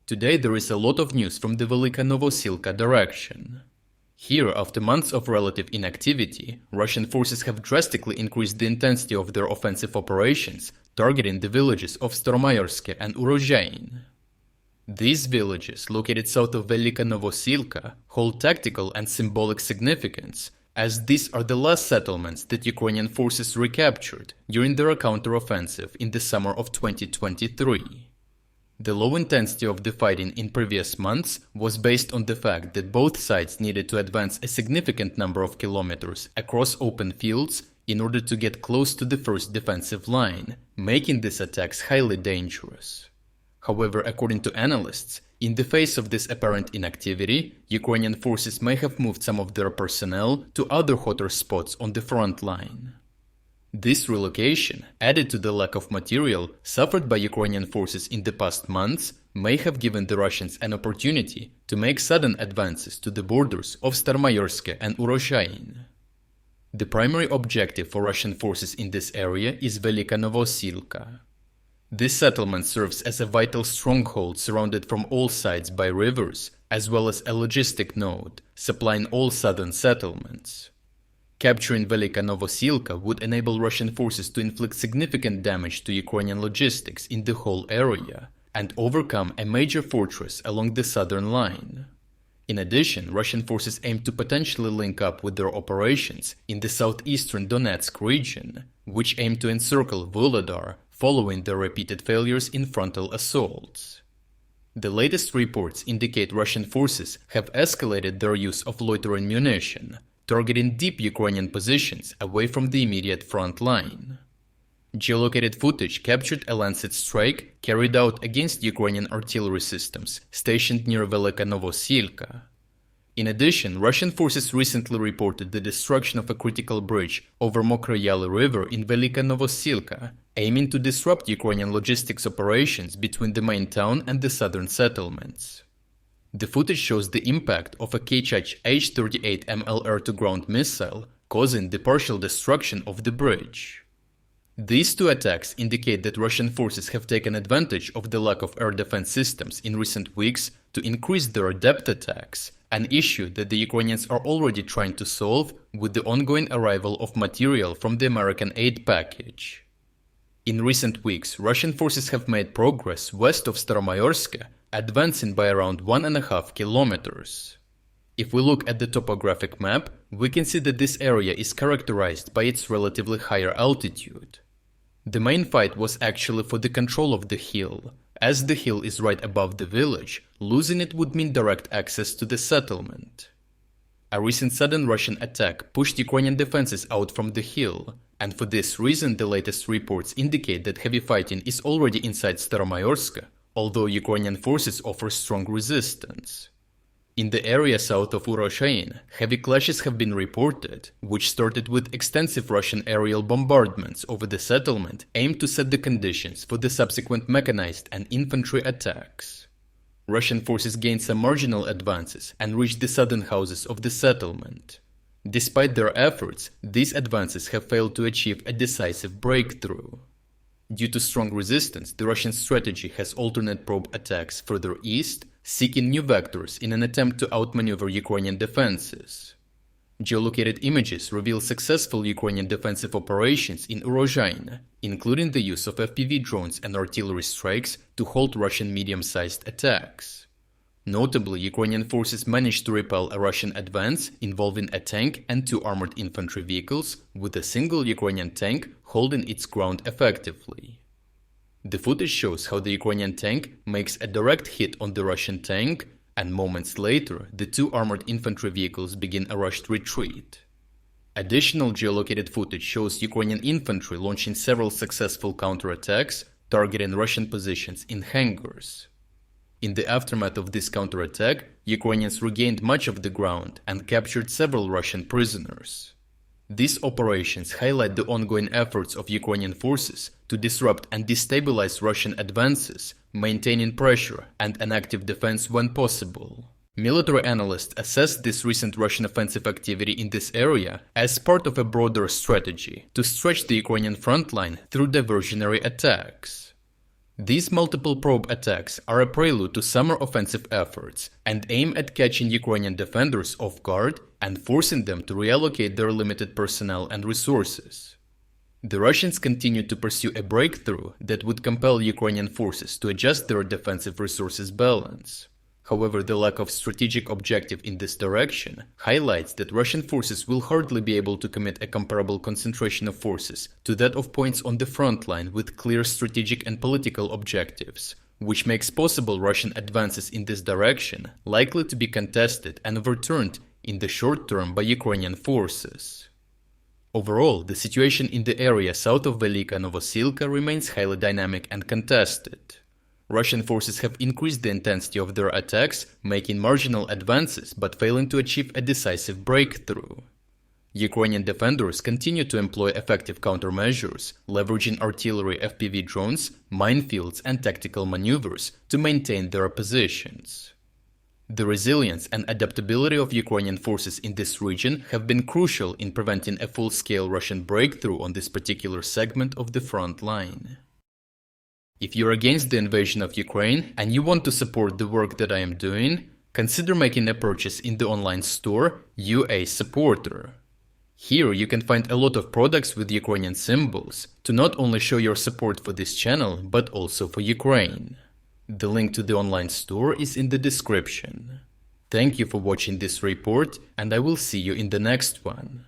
Today there is a lot of news from the Velyka Novosilka direction. Here, after months of relative inactivity, Russian forces have drastically increased the intensity of their offensive operations, targeting the villages of Staromaiorske and Urozhaine. These villages, located south of Velyka Novosilka, hold tactical and symbolic significance, as these are the last settlements that Ukrainian forces recaptured during their counteroffensive in the summer of 2023. The low intensity of the fighting in previous months was based on the fact that both sides needed to advance a significant number of kilometers across open fields in order to get close to the first defensive line, making these attacks highly dangerous. However, according to analysts, in the face of this apparent inactivity, Ukrainian forces may have moved some of their personnel to other hotter spots on the front line. This relocation, added to the lack of material suffered by Ukrainian forces in the past months, may have given the Russians an opportunity to make sudden advances to the borders of Staromaiorske and Urozhaine. The primary objective for Russian forces in this area is Velyka Novosilka. This settlement serves as a vital stronghold surrounded from all sides by rivers, as well as a logistic node, supplying all southern settlements. Capturing Velyka Novosilka would enable Russian forces to inflict significant damage to Ukrainian logistics in the whole area, and overcome a major fortress along the southern line. In addition, Russian forces aim to potentially link up with their operations in the southeastern Donetsk region, which aim to encircle Volodar following their repeated failures in frontal assaults. The latest reports indicate Russian forces have escalated their use of loitering munition, targeting deep Ukrainian positions away from the immediate front line. Geolocated footage captured a Lancet strike carried out against Ukrainian artillery systems stationed near Velyka Novosilka. In addition, Russian forces recently reported the destruction of a critical bridge over Mokroyaly River in Velyka Novosilka, aiming to disrupt Ukrainian logistics operations between the main town and the southern settlements. The footage shows the impact of a Kachach H-38M air-to-ground missile, causing the partial destruction of the bridge. These two attacks indicate that Russian forces have taken advantage of the lack of air defense systems in recent weeks to increase their depth attacks, an issue that the Ukrainians are already trying to solve with the ongoing arrival of material from the American aid package. In recent weeks, Russian forces have made progress west of Staromaiorske, advancing by around 1.5 kilometers. If we look at the topographic map, we can see that this area is characterized by its relatively higher altitude. The main fight was actually for the control of the hill. As the hill is right above the village, losing it would mean direct access to the settlement. A recent sudden Russian attack pushed Ukrainian defenses out from the hill, and for this reason the latest reports indicate that heavy fighting is already inside Staromaiorske, although Ukrainian forces offer strong resistance. In the area south of Urozhaine, heavy clashes have been reported, which started with extensive Russian aerial bombardments over the settlement aimed to set the conditions for the subsequent mechanized and infantry attacks. Russian forces gained some marginal advances and reached the southern houses of the settlement. Despite their efforts, these advances have failed to achieve a decisive breakthrough. Due to strong resistance, the Russian strategy has alternate probe attacks further east, seeking new vectors in an attempt to outmaneuver Ukrainian defenses. Geolocated images reveal successful Ukrainian defensive operations in Urozhaine, including the use of FPV drones and artillery strikes to halt Russian medium-sized attacks. Notably, Ukrainian forces managed to repel a Russian advance involving a tank and 2 armored infantry vehicles, with a single Ukrainian tank holding its ground effectively. The footage shows how the Ukrainian tank makes a direct hit on the Russian tank, and moments later, the 2 armored infantry vehicles begin a rushed retreat. Additional geolocated footage shows Ukrainian infantry launching several successful counterattacks, targeting Russian positions in hangars. In the aftermath of this counterattack, Ukrainians regained much of the ground and captured several Russian prisoners. These operations highlight the ongoing efforts of Ukrainian forces to disrupt and destabilize Russian advances, maintaining pressure and an active defense when possible. Military analysts assess this recent Russian offensive activity in this area as part of a broader strategy to stretch the Ukrainian front line through diversionary attacks. These multiple probe attacks are a prelude to summer offensive efforts and aim at catching Ukrainian defenders off guard and forcing them to reallocate their limited personnel and resources. The Russians continue to pursue a breakthrough that would compel Ukrainian forces to adjust their defensive resources balance. However, the lack of strategic objective in this direction highlights that Russian forces will hardly be able to commit a comparable concentration of forces to that of points on the front line with clear strategic and political objectives, which makes possible Russian advances in this direction likely to be contested and overturned in the short term by Ukrainian forces. Overall, the situation in the area south of Velyka Novosilka remains highly dynamic and contested. Russian forces have increased the intensity of their attacks, making marginal advances but failing to achieve a decisive breakthrough. Ukrainian defenders continue to employ effective countermeasures, leveraging artillery, FPV drones, minefields, and tactical maneuvers to maintain their positions. The resilience and adaptability of Ukrainian forces in this region have been crucial in preventing a full-scale Russian breakthrough on this particular segment of the front line. If you're against the invasion of Ukraine and you want to support the work that I am doing, consider making a purchase in the online store UA Supporter. Here you can find a lot of products with Ukrainian symbols to not only show your support for this channel, but also for Ukraine. The link to the online store is in the description. Thank you for watching this report, and I will see you in the next one.